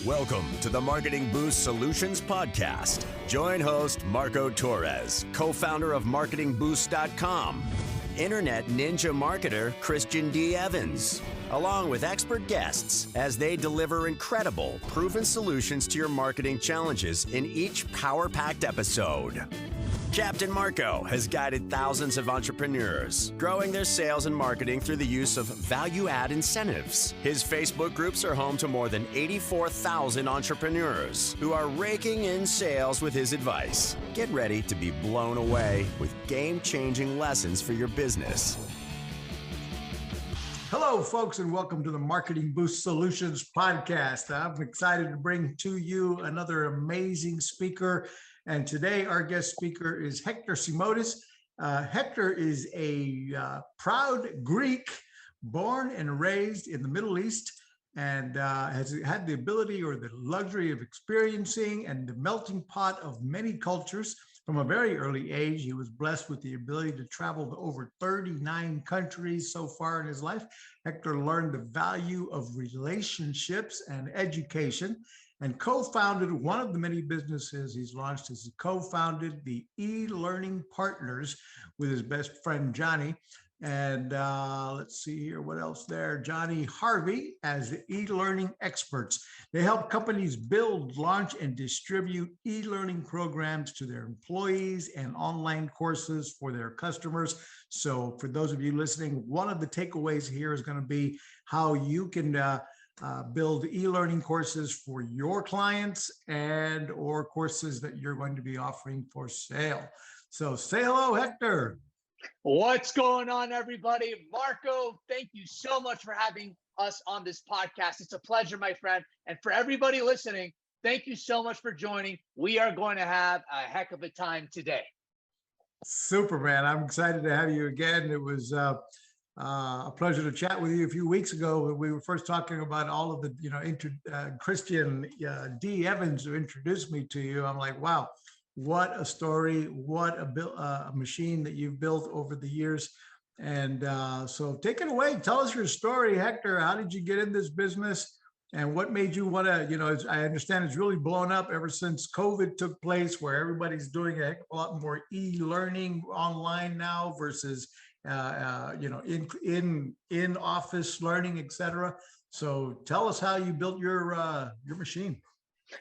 Welcome to the Marketing Boost Solutions Podcast. Join host Marco Torres, co-founder of MarketingBoost.com, Internet Ninja marketer Christian D. Evans, along with expert guests as they deliver incredible, proven solutions to your marketing challenges in each power-packed episode. Captain Marco has guided thousands of entrepreneurs, growing their sales and marketing through the use of value-add incentives. His Facebook groups are home to more than 84,000 entrepreneurs who are raking in sales with his advice. Get ready to be blown away with game-changing lessons for your business. Hello, folks, and welcome to the Marketing Boost Solutions Podcast. I'm excited to bring to you another amazing speaker. And today, our guest speaker is Hector Simoudis. Hector is a proud Greek, born and raised in the Middle East, and has had the ability or the luxury of experiencing and the melting pot of many cultures. From a very early age, he was blessed with the ability to travel to over 39 countries so far in his life. Hector learned the value of relationships and education, and co-founded one of the many businesses he's launched. He co-founded the eLearning Partners with his best friend, Johnny. And let's see here, what else there? 𝗁𝗐𝐵 as the eLearning experts. They help companies build, launch, and distribute e-learning programs to their employees and online courses for their customers. So for those of you listening, one of the takeaways here is going to be how you can build e-learning courses for your clients and or courses that you're going to be offering for sale. So say hello, Hector. What's going on, everybody? Marco, thank you so much for having us on this podcast. It's a pleasure, my friend. And for everybody listening, thank you so much for joining. We are going to have a heck of a time today. Super, man. I'm excited to have you again. It was a pleasure to chat with you a few weeks ago when we were first talking about all of the, Christian D. Evans, who introduced me to you. I'm like, wow, what a story, what a machine that you've built over the years. And so take it away. Tell us your story, Hector. How did you get in this business? And what made you want to, I understand it's really blown up ever since COVID took place, where everybody's doing a heck of a lot more e-learning online now versus in office learning, et cetera. So tell us how you built your machine.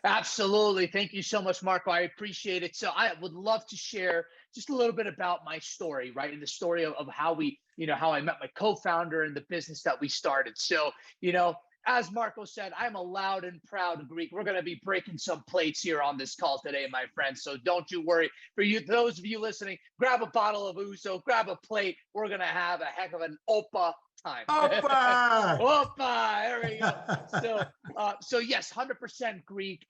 Absolutely. Thank you so much, Marco. I appreciate it. So I would love to share just a little bit about my story, right? And the story of how we, how I met my co-founder and the business that we started. So, as Marco said, I'm a loud and proud Greek. We're going to be breaking some plates here on this call today, my friends. So don't you worry. For you, those of you listening, grab a bottle of ouzo, grab a plate. We're going to have a heck of an oppa time. Oppa! Oppa! There we go. So yes, 100% Greek.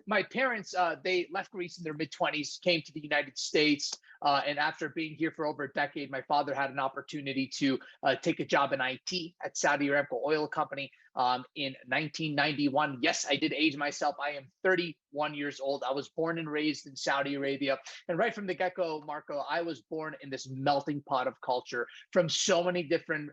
My parents, they left Greece in their mid-20s, came to the United States. And after being here for over a decade, my father had an opportunity to take a job in IT at 𝗁𝗵𝗶𝘀 Oil Company in 1991. Yes, I did age myself. I am 31 years old. I was born and raised in Saudi Arabia. And right from the get-go, Marco, I was born in this melting pot of culture from so many different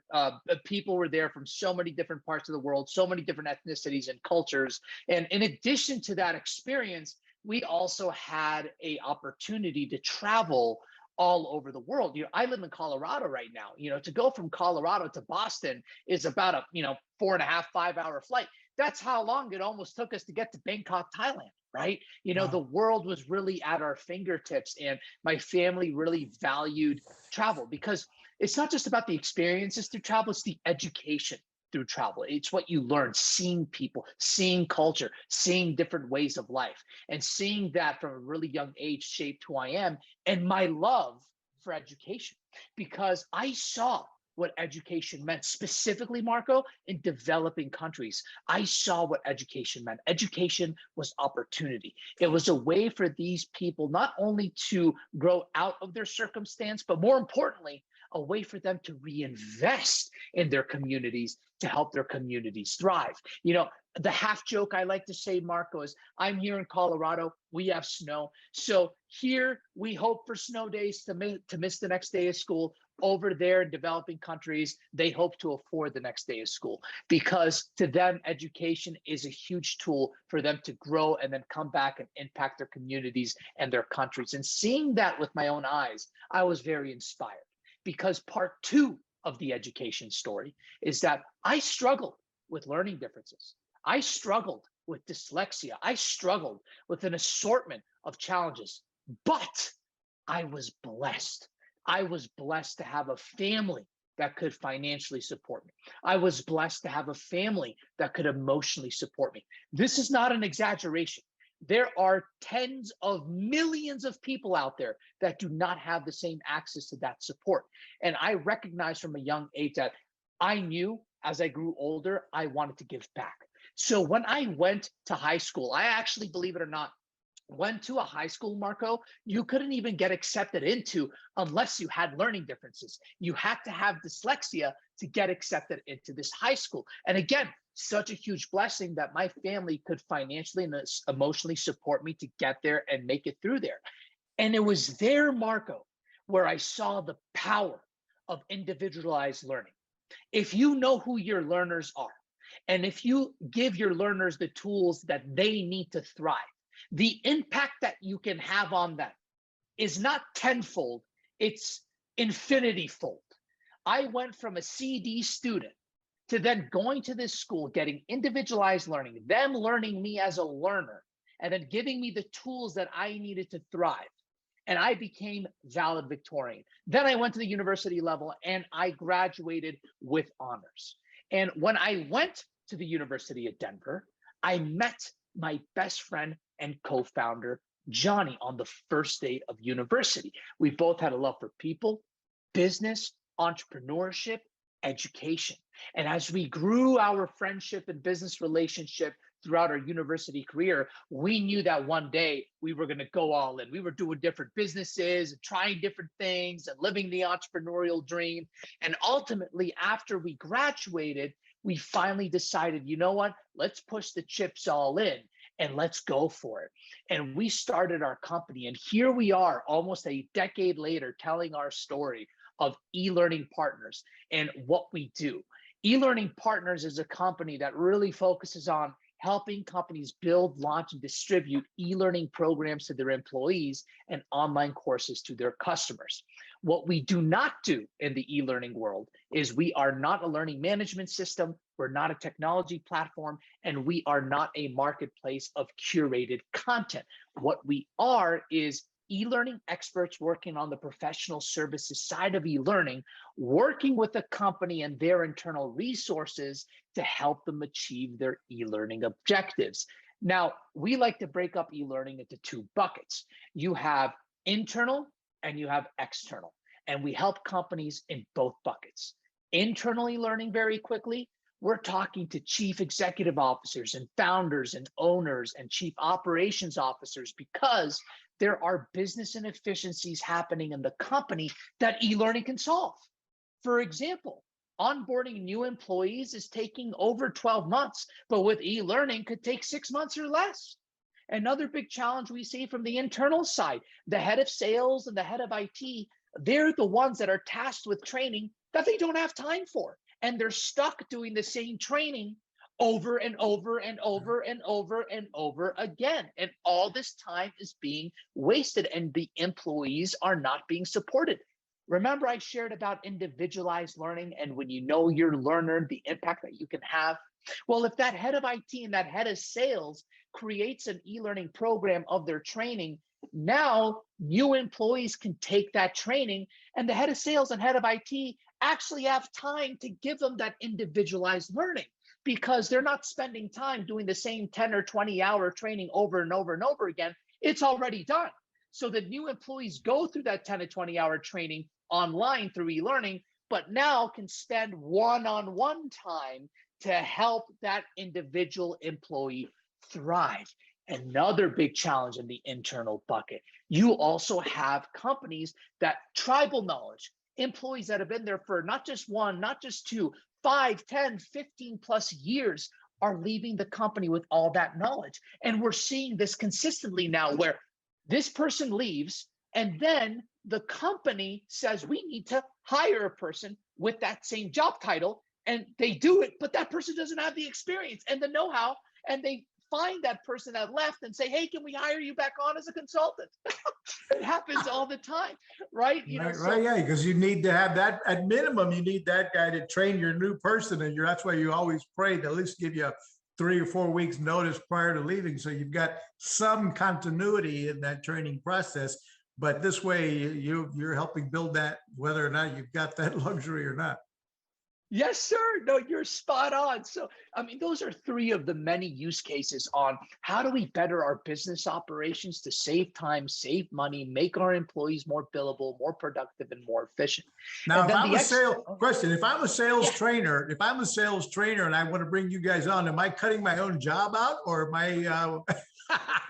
people were there from so many different parts of the world, so many different ethnicities and cultures. And in addition to that experience, we also had an opportunity to travel all over the world. I live in Colorado right now. To go from Colorado to Boston is about a 4.5, 5-hour flight. That's how long it almost took us to get to Bangkok, Thailand, right? Wow. The world was really at our fingertips, and my family really valued travel because it's not just about the experiences through travel, it's the education through travel. It's what you learn, seeing people, seeing culture, seeing different ways of life, and seeing that from a really young age shaped who I am and my love for education, because I saw what education meant, specifically, Marco, in developing countries. I saw what education meant. Education was opportunity. It was a way for these people not only to grow out of their circumstance, but more importantly, a way for them to reinvest in their communities to help their communities thrive. The half joke I like to say, Marco, is I'm here in Colorado. We have snow. So here we hope for snow days to miss the next day of school. over there in developing countries, they hope to afford the next day of school, because to them, education is a huge tool for them to grow and then come back and impact their communities and their countries. And seeing that with my own eyes, I was very inspired, because part two of the education story is that I struggled with learning differences. I struggled with dyslexia. I struggled with an assortment of challenges, but I was blessed. I was blessed to have a family that could financially support me. I was blessed to have a family that could emotionally support me. This is not an exaggeration. There are tens of millions of people out there that do not have the same access to that support. And I recognized from a young age that I knew as I grew older, I wanted to give back. So when I went to high school, I actually, believe it or not, went to a high school, Marco, you couldn't even get accepted into unless you had learning differences. You had to have dyslexia to get accepted into this high school. And again, such a huge blessing that my family could financially and emotionally support me to get there and make it through there. And it was there, Marco, where I saw the power of individualized learning. If you know who your learners are, and if you give your learners the tools that they need to thrive, the impact that you can have on them is not tenfold, it's infinity-fold. I went from a CD student to then going to this school, getting individualized learning, them learning me as a learner, and then giving me the tools that I needed to thrive. And I became valedictorian. Then I went to the university level and I graduated with honors. And when I went to the University of Denver, I met my best friend and co-founder, Johnny, on the first day of university. We both had a love for people, business, entrepreneurship, education. And as we grew our friendship and business relationship throughout our university career, we knew that one day we were going to go all in. We were doing different businesses, trying different things, and living the entrepreneurial dream. And ultimately, after we graduated, we finally decided, you know what, let's push the chips all in and let's go for it. And we started our company. And here we are almost a decade later telling our story of eLearning Partners and what we do. eLearning Partners is a company that really focuses on helping companies build, launch, and distribute e-learning programs to their employees and online courses to their customers. What we do not do in the e-learning world is we are not a learning management system, we're not a technology platform, and we are not a marketplace of curated content. What we are is e-learning experts working on the professional services side of e-learning, working with a company and their internal resources to help them achieve their e-learning objectives. Now, we like to break up e-learning into two buckets. You have internal and you have external, and we help companies in both buckets. Internally learning, very quickly, we're talking to chief executive officers and founders and owners and chief operations officers, because there are business inefficiencies happening in the company that e-learning can solve. For example, onboarding new employees is taking over 12 months, but with e-learning could take 6 months or less. Another big challenge we see from the internal side, the head of sales and the head of IT, they're the ones that are tasked with training that they don't have time for. And they're stuck doing the same training over and over and over and over and over again. And all this time is being wasted and the employees are not being supported. Remember, I shared about individualized learning and when you know your learner, the impact that you can have. Well, if that head of IT and that head of sales creates an e-learning program of their training, now new employees can take that training and the head of sales and head of IT actually have time to give them that individualized learning, because they're not spending time doing the same 10 or 20 hour training over and over and over again. It's already done. So the new employees go through that 10 to 20 hour training online through e-learning, but now can spend one-on-one time to help that individual employee thrive. Another big challenge in the internal bucket. You also have companies that tribal knowledge, employees that have been there for not just one, not just two, 5, 10, 15 plus years are leaving the company with all that knowledge. And we're seeing this consistently now where this person leaves and then the company says we need to hire a person with that same job title, and they do it, but that person doesn't have the experience and the know-how, and they find that person that left and say, hey, can we hire you back on as a consultant? It happens all the time, right? Right, yeah, because you need to have that, at minimum, you need that guy to train your new person, and that's why you always pray to at least give you 3 or 4 weeks notice prior to leaving, so you've got some continuity in that training process. But this way, you're helping build that, whether or not you've got that luxury or not. Yes, sir. No, you're spot on. So, I mean, those are 3 of the many use cases on how do we better our business operations to save time, save money, make our employees more billable, more productive, and more efficient. Now, And if then I'm the a ex- sales question, if I'm a sales Yeah. trainer, and I want to bring you guys on, am I cutting my own job out, or am I?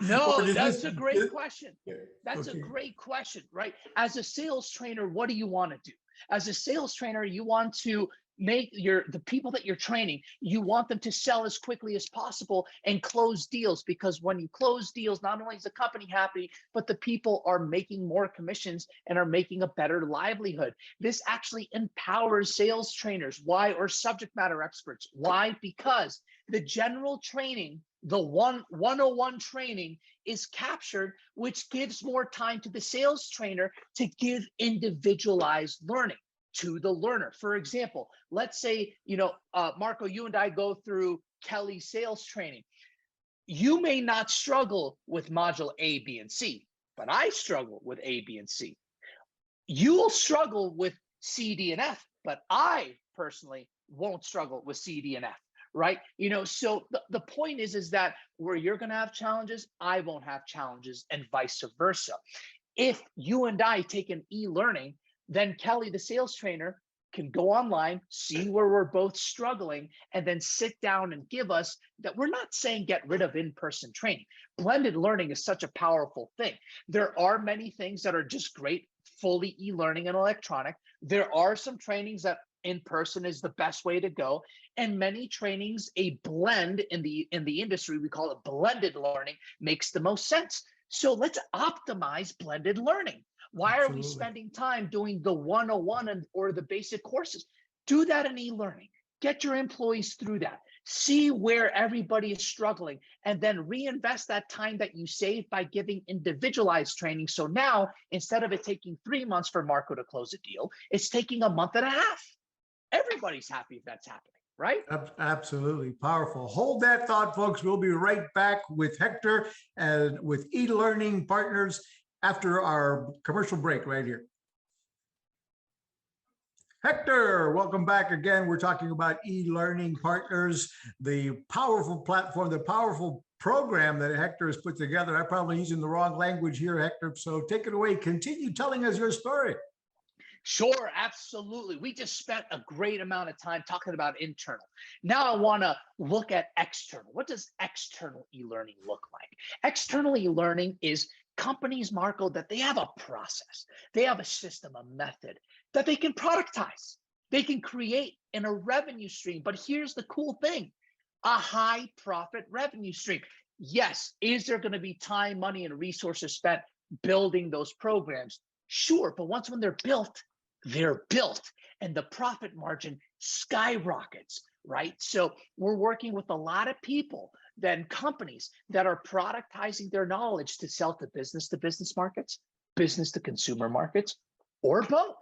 No, or is that's this- a great question. Yeah, That's a okay. great question, right? As a sales trainer, what do you want to do? As a sales trainer, you want to make the people that you're training, you want them to sell as quickly as possible and close deals, because when you close deals, not only is the company happy, but the people are making more commissions and are making a better livelihood. This actually empowers sales trainers. Why? Or subject matter experts. Why? Because the general training, the 101 training, is captured, which gives more time to the sales trainer to give individualized learning to the learner. For example, let's say, Marco, you and I go through Kelly's sales training. You may not struggle with module A, B, and C, but I struggle with A, B, and C. You'll struggle with C, D, and F, but I personally won't struggle with C, D, and F, right? So the point is that where you're going to have challenges, I won't have challenges, and vice versa. If you and I take an e-learning, then Kelly, the sales trainer, can go online, see where we're both struggling, and then sit down and give us that. We're not saying get rid of in-person training. Blended learning is such a powerful thing. There are many things that are just great, fully e-learning and electronic. There are some trainings that in-person is the best way to go. And many trainings, a blend in the industry, we call it blended learning, makes the most sense. So let's optimize blended learning. Why are we spending time doing the 101 or the basic courses? Do that in e-learning. Get your employees through that. See where everybody is struggling, and then reinvest that time that you save by giving individualized training. So now, instead of it taking 3 months for Marco to close a deal, it's taking a month and a half. Everybody's happy if that's happening, right? Absolutely powerful. Hold that thought, folks. We'll be right back with Hector and with eLearning Partners after our commercial break right here. Hector, welcome back again. We're talking about eLearning Partners, the powerful platform, the powerful program that Hector has put together. I'm probably using the wrong language here, Hector, so take it away. Continue telling us your story. Sure, absolutely. We just spent a great amount of time talking about internal. Now I want to look at external. What does external e-learning look like? External e-learning is companies, Marco, that they have a process, they have a system, a method that they can productize, they can create in a revenue stream. But here's the cool thing, a high profit revenue stream. Yes, is there going to be time, money, and resources spent building those programs? Sure, but when they're built, and the profit margin skyrockets, right? So we're working with a lot of people, then companies that are productizing their knowledge to sell to business markets, business to consumer markets, or both,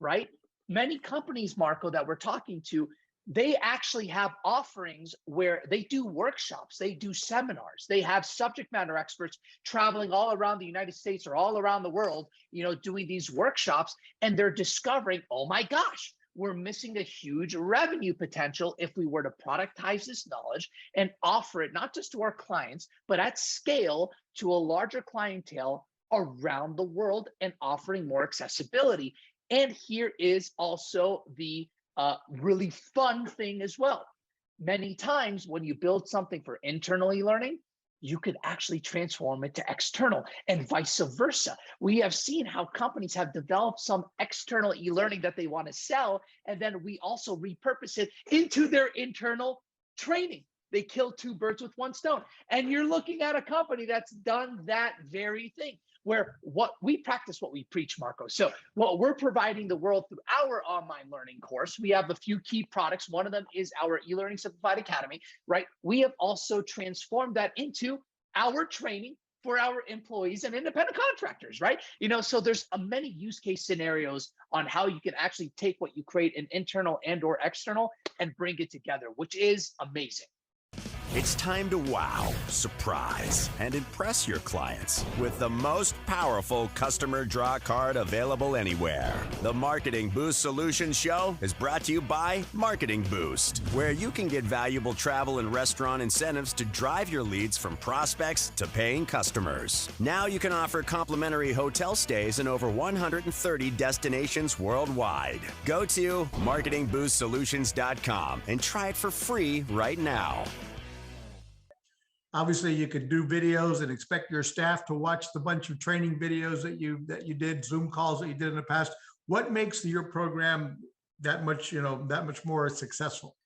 right? Many companies, Marco, that we're talking to, they actually have offerings where they do workshops, they do seminars, they have subject matter experts traveling all around the United States or all around the world, doing these workshops, and they're discovering, oh my gosh, we're missing a huge revenue potential if we were to productize this knowledge and offer it not just to our clients, but at scale to a larger clientele around the world and offering more accessibility. And here is also the really fun thing as well. Many times when you build something for internal e-learning, you could actually transform it to external, and vice versa. We have seen how companies have developed some external e-learning that they want to sell, and then we also repurpose it into their internal training. They kill two birds with one stone. And you're looking at a company that's done that very thing, where we practice what we preach, Marco. So what we're providing the world through our online learning course, we have a few key products. One of them is our eLearning Simplified Academy, right? We have also transformed that into our training for our employees and independent contractors, right? So there's many use case scenarios on how you can actually take what you create in internal and or external and bring it together, which is amazing. It's time to wow, surprise, and impress your clients with the most powerful customer draw card available anywhere. The Marketing Boost Solutions Show is brought to you by Marketing Boost, where you can get valuable travel and restaurant incentives to drive your leads from prospects to paying customers. Now you can offer complimentary hotel stays in over 130 destinations worldwide. Go to marketingboostsolutions.com and try it for free right now. Obviously, you could do videos and expect your staff to watch the bunch of training videos that you did, Zoom calls that you did in the past. What makes your program that much more successful?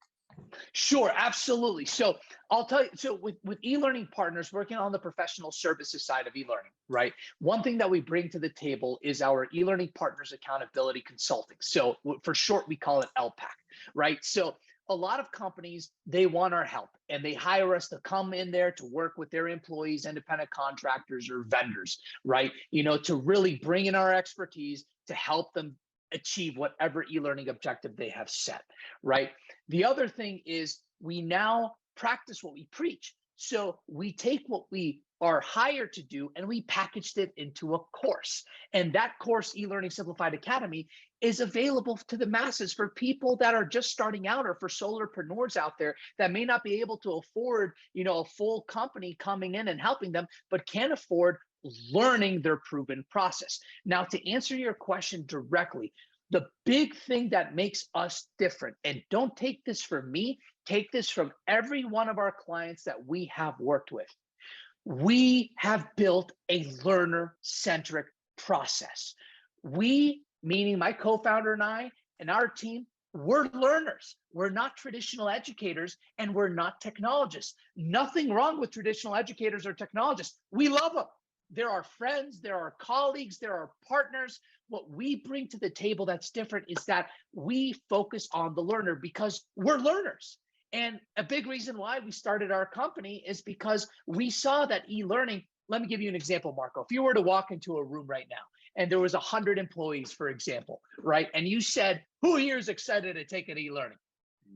Sure, absolutely. So I'll tell you, so with eLearning partners working on the professional services side of eLearning, right? One thing that we bring to the table is our eLearning partners accountability consulting. So for short, we call it LPAC, right? So a lot of companies, they want our help and they hire us to come in there to work with their employees, independent contractors or vendors, right? To really bring in our expertise to help them achieve whatever e-learning objective they have set, right? The other thing is we now practice what we preach. So we take what we are hired to do and we packaged it into a course. And that course, eLearning Simplified Academy, is available to the masses for people that are just starting out or for solopreneurs out there that may not be able to afford, a full company coming in and helping them, but can afford learning their proven process. Now, to answer your question directly, the big thing that makes us different, and don't take this from me, take this from every one of our clients that we have worked with. We have built a learner-centric process. We, meaning my co-founder and I and our team, we're learners. We're not traditional educators and we're not technologists. Nothing wrong with traditional educators or technologists. We love them. They're our friends, they're our colleagues, they're our partners. What we bring to the table that's different is that we focus on the learner because we're learners. And a big reason why we started our company is because we saw that e-learning. Let me give you an example, Marco. If you were to walk into a room right now and there was 100 employees, for example, right? And you said, who here is excited to take an e-learning?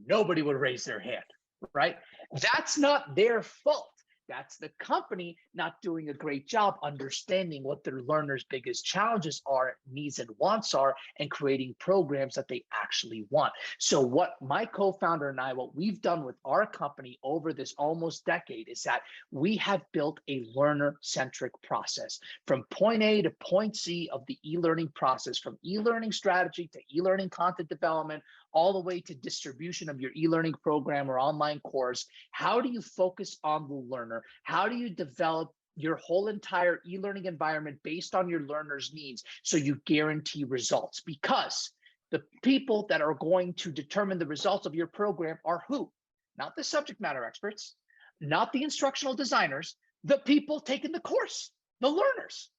Nobody would raise their hand, right? That's not their fault. That's the company not doing a great job understanding what their learners' biggest challenges are, needs and wants are, and creating programs that they actually want. So what my co-founder and I, what we've done with our company over this almost decade is that we have built a learner-centric process from point A to point C of the e-learning process, from e-learning strategy to e-learning content development, all the way to distribution of your e-learning program or online course. How do you focus on the learner? How do you develop your whole entire e-learning environment based on your learner's needs so you guarantee results? Because the people that are going to determine the results of your program are who? Not the subject matter experts, not the instructional designers, the people taking the course, the learners.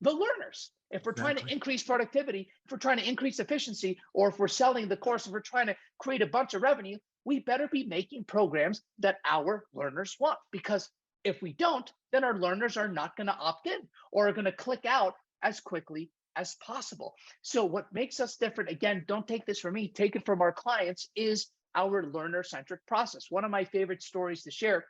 The learners. If we're trying to increase productivity, if we're trying to increase efficiency, or if we're selling the course, if we're trying to create a bunch of revenue, we better be making programs that our learners want. Because if we don't, then our learners are not going to opt in or are going to click out as quickly as possible. So what makes us different, again, don't take this from me, take it from our clients, is our learner-centric process. One of my favorite stories to share,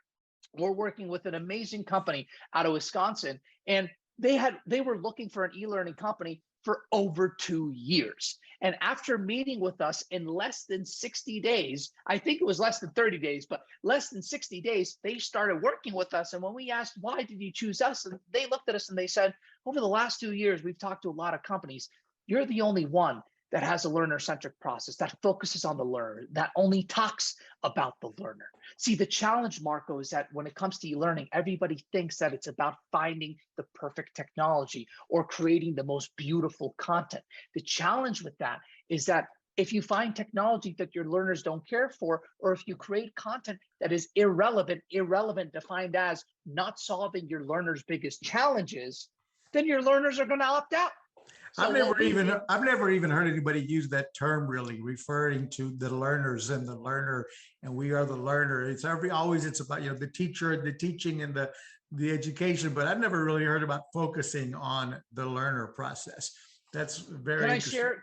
we're working with an amazing company out of Wisconsin, and they were looking for an e-learning company for over 2 years. And after meeting with us in less than 60 days, I think it was less than 30 days, but less than 60 days, they started working with us. And when we asked, why did you choose us? And they looked at us and they said, over the last 2 years, we've talked to a lot of companies. You're the only one that has a learner-centric process, that focuses on the learner, that only talks about the learner. See, the challenge, Marco, is that when it comes to e-learning, everybody thinks that it's about finding the perfect technology or creating the most beautiful content. The challenge with that is that If you find technology that your learners don't care for, or if you create content that is irrelevant defined as not solving your learners' biggest challenges, then your learners are going to opt out. I've never even heard anybody use that term, really referring to the learners and the learner, and we are the learner. It's always about, you know, the teacher, the teaching, and the education, but I've never really heard about focusing on the learner process. That's very interesting.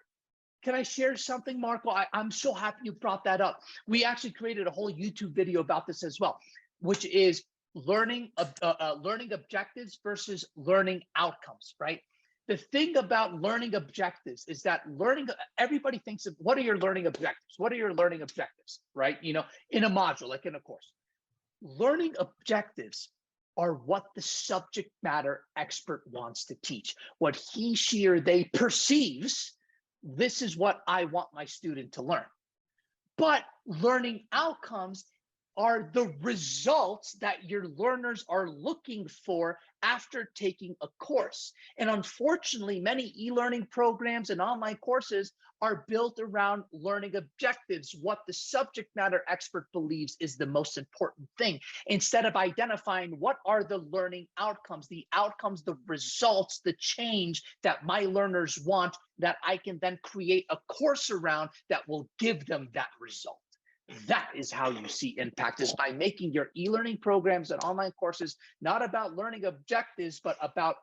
Can I share something, Marco? I'm so happy you brought that up. We actually created a whole YouTube video about this as well, which is learning objectives versus learning outcomes, right? The thing about learning objectives is that everybody thinks of, what are your learning objectives? What are your learning objectives, right? You know, in a module, like in a course. Learning objectives are what the subject matter expert wants to teach, what he, she, or they perceives. This is what I want my student to learn. But learning outcomes are the results that your learners are looking for after taking a course. And unfortunately, many e-learning programs and online courses are built around learning objectives, what the subject matter expert believes is the most important thing, instead of identifying what are the learning outcomes, the results, the change that my learners want, that I can then create a course around that will give them that result. That is how you see impact, is by making your e-learning programs and online courses not about learning objectives, but about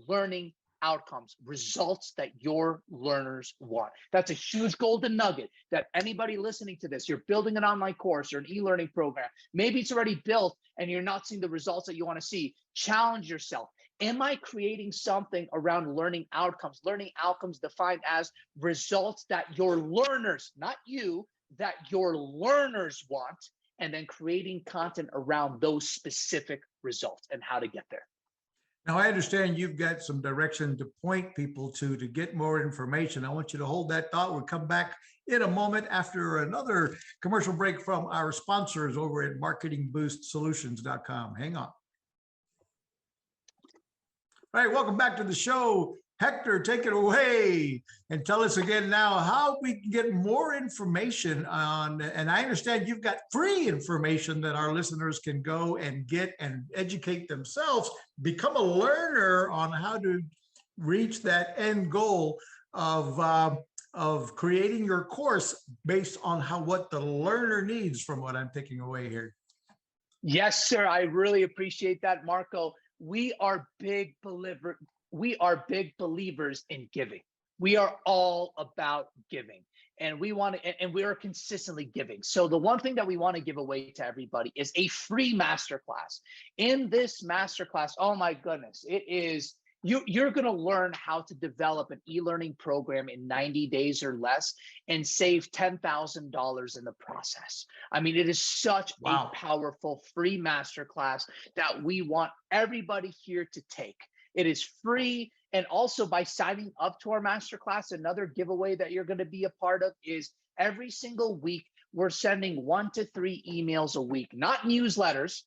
learning outcomes, results that your learners want. That's a huge golden nugget that anybody listening to this, you're building an online course or an e-learning program. Maybe it's already built and you're not seeing the results that you want to see. Challenge yourself. Am I creating something around learning outcomes? Learning outcomes defined as results that your learners, not you, that your learners want, and then creating content around those specific results and how to get there. Now, I understand you've got some direction to point people to get more information. I want you to hold that thought. We'll come back in a moment after another commercial break from our sponsors over at marketingboostsolutions.com. Hang on. All right, welcome back to the show. Hector, take it away and tell us again now how we can get more information on, and I understand you've got free information that our listeners can go and get and educate themselves, become a learner on how to reach that end goal of creating your course based on what the learner needs, from what I'm taking away here. Yes, sir. I really appreciate that, Marco. We are big believers in giving. We are all about giving, and we are consistently giving. So the one thing that we want to give away to everybody is a free masterclass. In this masterclass, oh my goodness, it is, you're going to learn how to develop an e-learning program in 90 days or less and save $10,000 in the process. I mean, it is such a powerful free masterclass that we want everybody here to take. It is free. And also, by signing up to our masterclass, another giveaway that you're going to be a part of is every single week, we're sending 1 to 3 emails a week, not newsletters.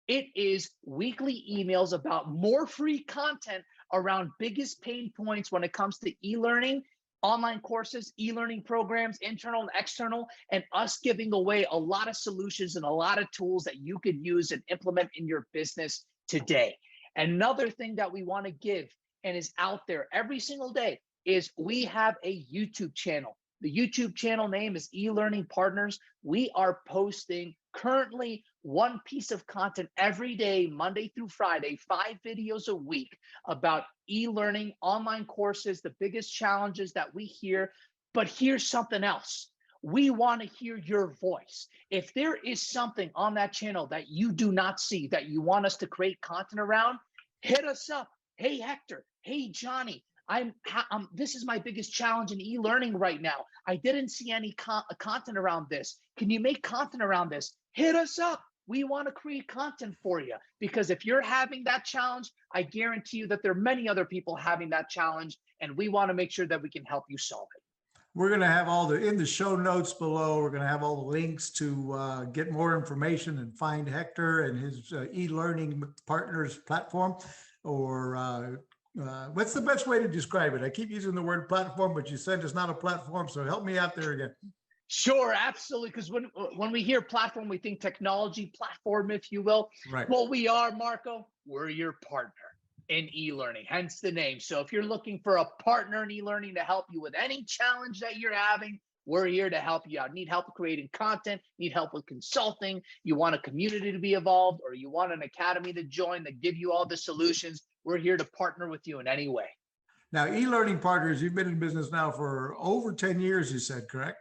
It is weekly emails about more free content around biggest pain points when it comes to e-learning, online courses, e-learning programs, internal and external, and us giving away a lot of solutions and a lot of tools that you could use and implement in your business today. Another thing that we want to give and is out there every single day is we have a YouTube channel. The YouTube channel name is eLearning Partners. We are posting currently 1 piece of content every day, Monday through Friday, 5 videos a week about e-learning, online courses, the biggest challenges that we hear. But here's something else. We want to hear your voice. If there is something on that channel that you do not see that you want us to create content around, hit us up. Hey, Hector. Hey, Johnny. This is my biggest challenge in e-learning right now. I didn't see any content around this. Can you make content around this? Hit us up. We want to create content for you, because if you're having that challenge, I guarantee you that there are many other people having that challenge, and we want to make sure that we can help you solve it. We're going to have in the show notes below, we're going to have all the links to get more information and find Hector and his e-learning partners platform, or What's the best way to describe it? I keep using the word platform, but you said it's not a platform. So help me out there again. Sure, absolutely. Because when we hear platform, we think technology platform, if you will. Right. Well, we are, Marco. We're your partner in e-learning, hence the name. So if you're looking for a partner in e-learning to help you with any challenge that you're having, we're here to help you out. Need help creating content, need help with consulting, you want a community to be involved, or you want an academy to join that give you all the solutions, we're here to partner with you in any way. Now, e-learning partners, you've been in business now for over 10 years, you said, correct?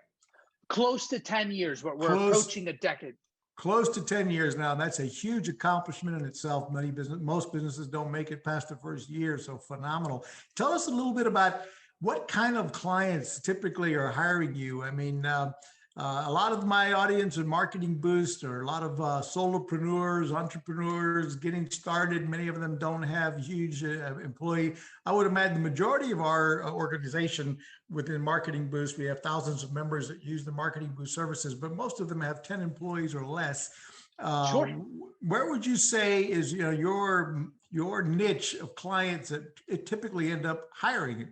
Close to 10 years. We're approaching a decade. Close to 10 years now. That's a huge accomplishment in itself. Most businesses don't make it past the first year, so phenomenal. Tell us a little bit about what kind of clients typically are hiring you. I mean, a lot of my audience in Marketing Boost are a lot of solopreneurs, entrepreneurs getting started. Many of them don't have huge employee. I would imagine the majority of our organization within Marketing Boost, we have thousands of members that use the Marketing Boost services, but most of them have 10 employees or less. Sure. Where would you say is your niche of clients that it typically end up hiring?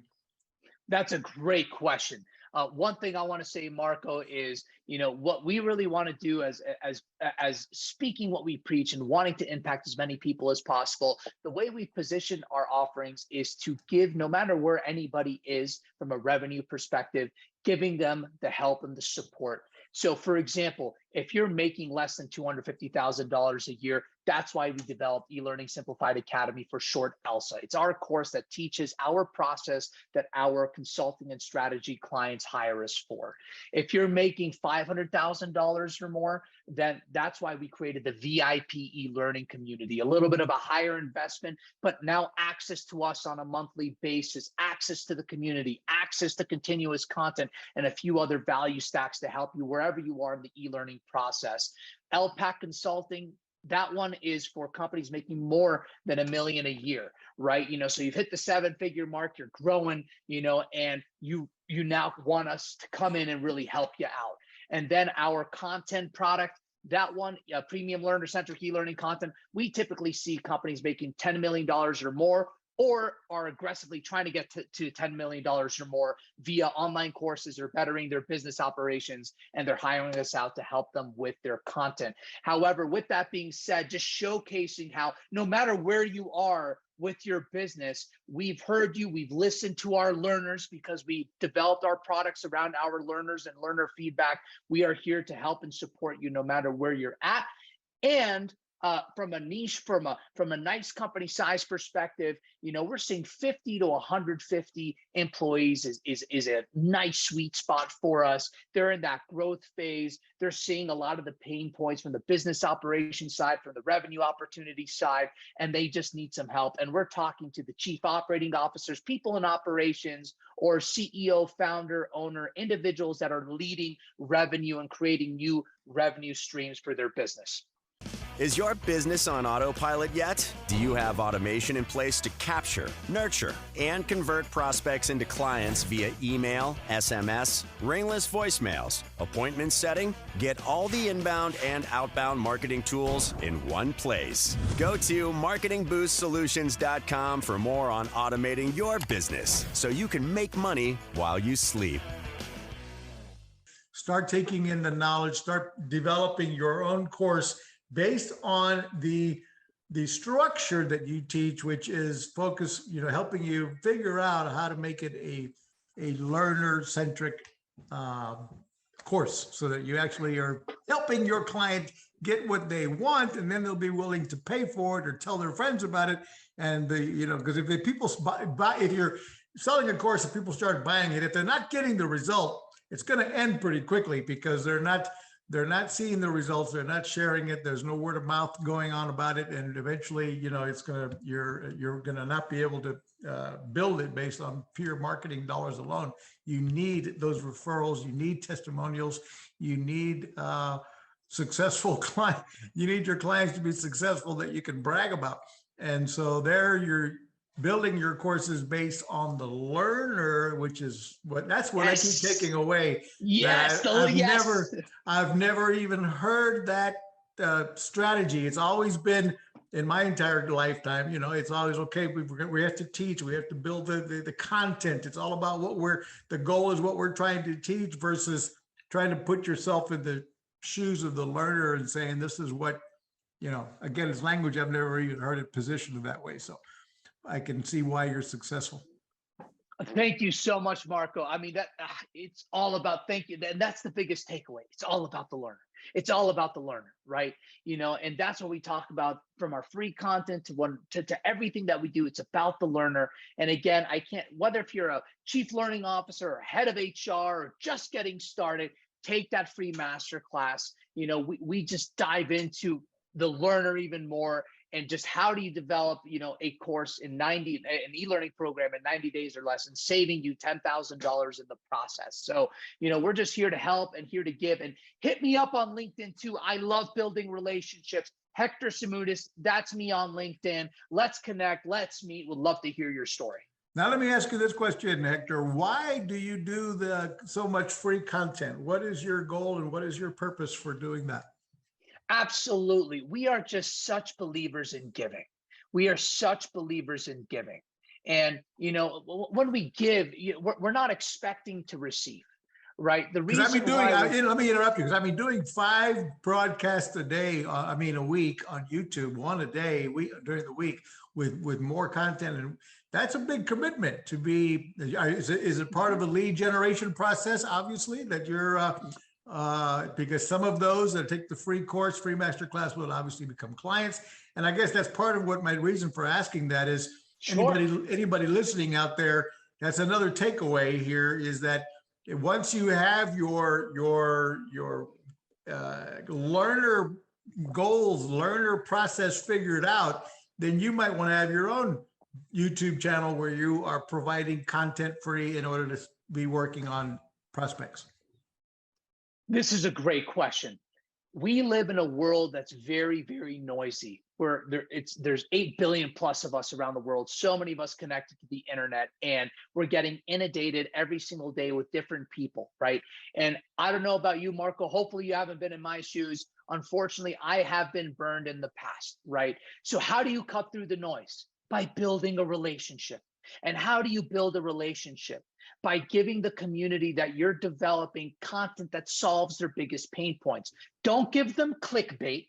That's a great question. One thing I want to say, Marco, is what we really want to do as speaking what we preach and wanting to impact as many people as possible. The way we position our offerings is to give, no matter where anybody is from a revenue perspective, giving them the help and the support. So, for example, if you're making less than $250,000 a year, that's why we developed eLearning Simplified Academy, for short, 𝗁𝐿SA. It's our course that teaches our process that our consulting and strategy clients hire us for. If you're making $500,000 or more, then that's why we created the VIP eLearning community, a little bit of a higher investment, but now access to us on a monthly basis, access to the community, access to continuous content, and a few other value stacks to help you wherever you are in the e-learning process. LPAC Consulting, that one is for companies making more than $1 million a year, right? So you've hit the 7-figure mark, you're growing, and you now want us to come in and really help you out. And then our content product, that one, premium learner-centric e-learning content, we typically see companies making $10 million or more, or are aggressively trying to get to $10 million or more via online courses or bettering their business operations, and they're hiring us out to help them with their content. However, with that being said, just showcasing how no matter where you are with your business, we've heard you, we've listened to our learners because we developed our products around our learners and learner feedback. We are here to help and support you no matter where you're at. And from a niche, from a nice company size perspective, we're seeing 50 to 150 employees is a nice sweet spot for us. They're in that growth phase. They're seeing a lot of the pain points from the business operation side, from the revenue opportunity side, and they just need some help. And we're talking to the chief operating officers, people in operations, or CEO, founder, owner, individuals that are leading revenue and creating new revenue streams for their business. Is your business on autopilot yet? Do you have automation in place to capture, nurture, and convert prospects into clients via email, SMS, ringless voicemails, appointment setting? Get all the inbound and outbound marketing tools in one place. Go to marketingboostsolutions.com for more on automating your business so you can make money while you sleep. Start taking in the knowledge, start developing your own course based on the structure that you teach, which is focus, helping you figure out how to make it a learner-centric course, so that you actually are helping your client get what they want, and then they'll be willing to pay for it or tell their friends about it. And because if if you're selling a course and people start buying it, if they're not getting the result, it's going to end pretty quickly, because they're not seeing the results. They're not sharing it. There's no word of mouth going on about it. And eventually, you're going to not be able to build it based on pure marketing dollars alone. You need those referrals. You need testimonials. You need successful clients. You need your clients to be successful that you can brag about. And so there you're building your courses based on the learner, which is that's what Yes. I keep taking away. Yes, I've never even heard that strategy. It's always been in my entire lifetime, it's always okay. We have to teach, we have to build the content. It's all about the goal is what we're trying to teach versus trying to put yourself in the shoes of the learner and saying, this is what, again, it's language. I've never even heard it positioned that way. So I can see why you're successful. Thank you so much, Marco. I mean, it's all about, thank you. And that's the biggest takeaway. It's all about the learner. It's all about the learner, right? And that's what we talk about from our free content to everything that we do. It's about the learner. And again, whether if you're a chief learning officer or head of HR or just getting started, take that free masterclass. We just dive into the learner even more. And just how do you develop, a course an e-learning program in 90 days or less and saving you $10,000 in the process. So, we're just here to help and here to give. And hit me up on LinkedIn too. I love building relationships. Hector Simoudis, that's me on LinkedIn. Let's connect. Let's meet. Would love to hear your story. Now, let me ask you this question, Hector. Why do you do so much free content? What is your goal and what is your purpose for doing that? Absolutely. We are just such believers in giving. We are such believers in giving. And, when we give, we're not expecting to receive, right? The reason let me interrupt you, because I've been doing 5 broadcasts a day, a week on YouTube, 1 a day during the week with more content. And that's a big commitment to be. Is it part of a lead generation process, obviously, that you're because some of those that take the free masterclass will obviously become clients. And I guess that's part of what my reason for asking that is. Sure. Anybody listening out there, that's another takeaway here, is that once you have your learner goals, learner process figured out, then you might want to have your own YouTube channel where you are providing content free in order to be working on prospects. This is a great question. We live in a world that's very, very noisy, where there's 8 billion plus of us around the world, so many of us connected to the internet, and we're getting inundated every single day with different people, right? And I don't know about you, Marco, hopefully you haven't been in my shoes. Unfortunately, I have been burned in the past, right? So how do you cut through the noise? By building a relationship. And how do you build a relationship? By giving the community that you're developing content that solves their biggest pain points. Don't give them clickbait.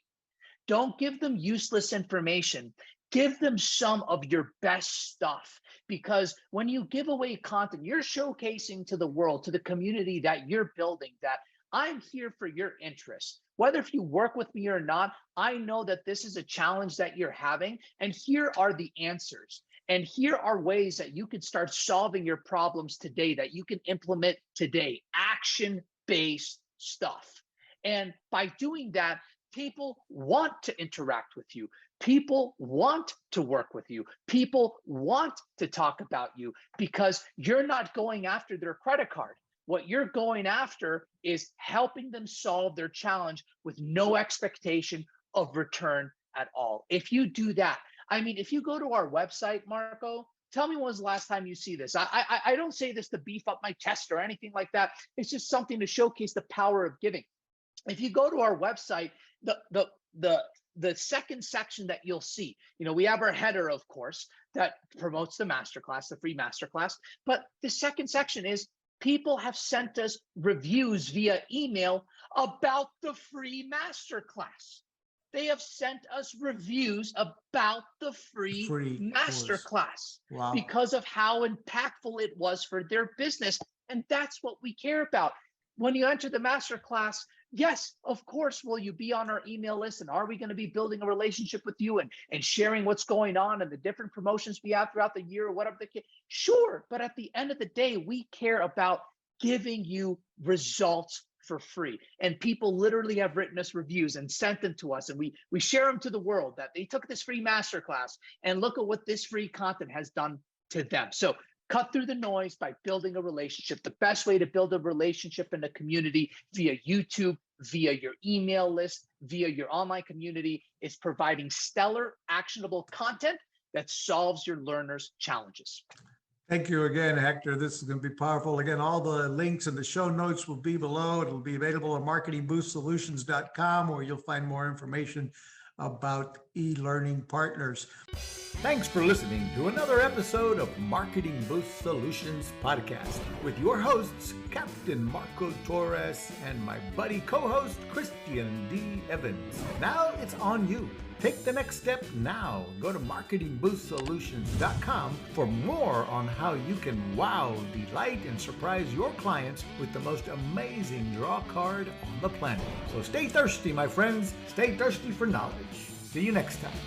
Don't give them useless information. Give them some of your best stuff, because when you give away content, you're showcasing to the world, to the community that you're building, that I'm here for your interest. Whether if you work with me or not, I know that this is a challenge that you're having, and here are the answers. And here are ways that you can start solving your problems today, that you can implement today, action-based stuff. And by doing that, people want to interact with you. People want to work with you. People want to talk about you, because you're not going after their credit card. What you're going after is helping them solve their challenge with no expectation of return at all. If you do that, if you go to our website, Marco, tell me when was the last time you see this. I don't say this to beef up my chest or anything like that. It's just something to showcase the power of giving. If you go to our website, the second section that you'll see, we have our header, of course, that promotes the masterclass, the free masterclass. But the second section is people have sent us reviews via email about the free masterclass. They have sent us reviews about the free masterclass. Wow. Because of how impactful it was for their business. And that's what we care about. When you enter the masterclass, yes, of course, will you be on our email list? And are we going to be building a relationship with you and sharing what's going on and the different promotions we have throughout the year or whatever the case? Sure. But at the end of the day, we care about giving you results for free. And people literally have written us reviews and sent them to us, and we share them to the world that they took this free masterclass and look at what this free content has done to them. So cut through the noise by building a relationship. The best way to build a relationship in a community via YouTube, via your email list, via your online community, is providing stellar, actionable content that solves your learners' challenges. Thank you again, Hector. This is going to be powerful. Again, all the links and the show notes will be below. It'll be available on marketingboostsolutions.com, where you'll find more information about e-learning partners. Thanks for listening to another episode of Marketing Boost Solutions Podcast with your hosts, Captain Marco Torres and my buddy co-host, Christian D. Evans. Now it's on you. Take the next step now. Go to marketingboostsolutions.com for more on how you can wow, delight, and surprise your clients with the most amazing draw card on the planet. So stay thirsty, my friends. Stay thirsty for knowledge. See you next time.